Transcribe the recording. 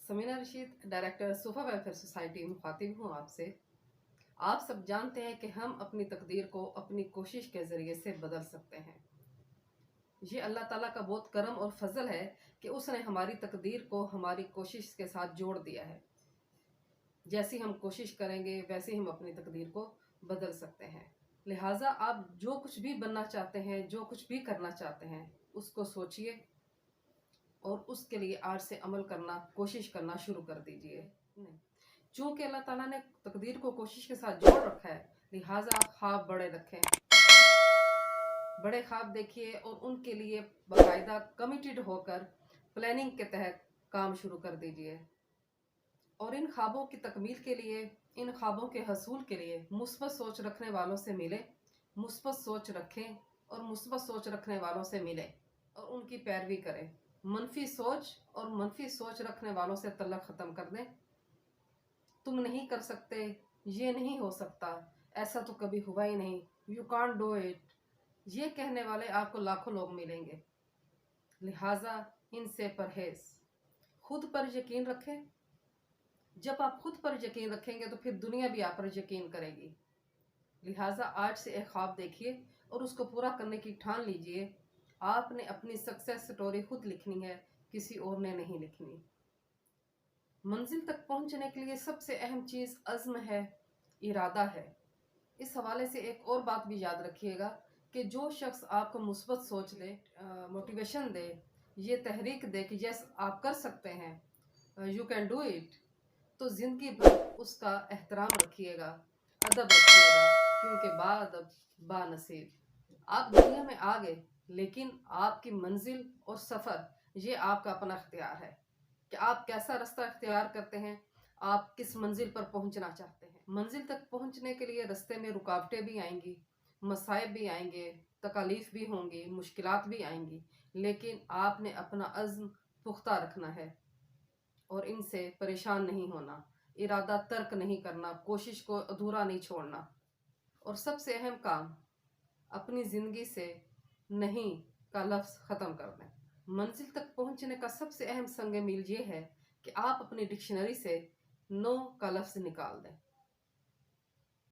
Samina Rashid, director Sufa welfare society, मुखातिब हूँ आपसे। आप सब जानते हैं कि हम अपनी तकदीर को अपनी कोशिश के ज़रिए से बदल सकते हैं। ये अल्लाह ताला का बहुत करम और फजल है कि उसने हमारी तकदीर को हमारी कोशिश के साथ जोड़ दिया है। जैसी हम कोशिश करेंगे वैसे हम अपनी तकदीर को बदल सकते हैं। लिहाजा आप जो कुछ भी बनना चाहते हैं, जो कुछ भी करना चाहते हैं, उसको सोचिए और उसके लिए आज से अमल करना, कोशिश करना शुरू कर दीजिए। चूंकि अल्लाह ताला ने तकदीर को कोशिश के साथ जोड़ रखा है, लिहाजा ख्वाब बड़े रखें, बड़े ख्वाब देखिए और उनके लिए बाकायदा कमिटेड होकर प्लानिंग के तहत काम शुरू कर दीजिए। और इन ख्वाबों की तकमील के लिए, इन ख्वाबों के हसूल के लिए मुस्बत सोच रखने वालों से मिले, मुस्बत सोच रखें और मुस्बत सोच रखने वालों से मिले और उनकी पैरवी करें। मनफी सोच और मनफी सोच रखने वालों से तल्लक ख़त्म कर दें। तुम नहीं कर सकते, ये नहीं हो सकता, ऐसा तो कभी हुआ ही नहीं, यू कांट डू इट, ये कहने वाले आपको लाखों लोग मिलेंगे। लिहाजा इनसे परहेज। खुद पर यकीन रखें। जब आप खुद पर यकीन रखेंगे तो फिर दुनिया भी आप पर यकीन करेगी। लिहाजा आज से एक ख्वाब देखिए और उसको पूरा करने की ठान लीजिए। आपने अपनी सक्सेस स्टोरी खुद लिखनी है, किसी और ने नहीं लिखनी। मंजिल तक पहुंचने के लिए सबसे अहम चीज़ अज़्म है, इरादा है। इस हवाले से एक और बात भी याद रखिएगा कि जो शख्स आपको मुस्बत सोच दे, मोटिवेशन दे, ये तहरीक दे कि यस आप कर सकते हैं, यू कैन डू इट, तो ज़िंदगी भर उसका एहतराम रखिएगा, अदब रखिएगा, क्योंकि बाअदब बानसीब। आप दुनिया में आ गए, लेकिन आपकी मंजिल और सफ़र ये आपका अपना इख्तियार है कि आप कैसा रास्ता इख्तियार करते हैं, आप किस मंजिल पर पहुंचना चाहते हैं। मंजिल तक पहुंचने के लिए रास्ते में रुकावटें भी आएंगी, मसाइब भी आएंगे, तकालीफ भी होंगी, मुश्किलात भी आएंगी, लेकिन आपने अपना अज़्म पुख्ता रखना है और इनसे परेशान नहीं होना, इरादा तर्क नहीं करना, कोशिश को अधूरा नहीं छोड़ना। और सबसे अहम काम, अपनी ज़िंदगी से नहीं का लफ्ज़ ख़त्म कर दें। मंजिल तक पहुंचने का सबसे अहम संग मील ये है कि आप अपनी डिक्शनरी से नो का लफ्ज़ निकाल दें।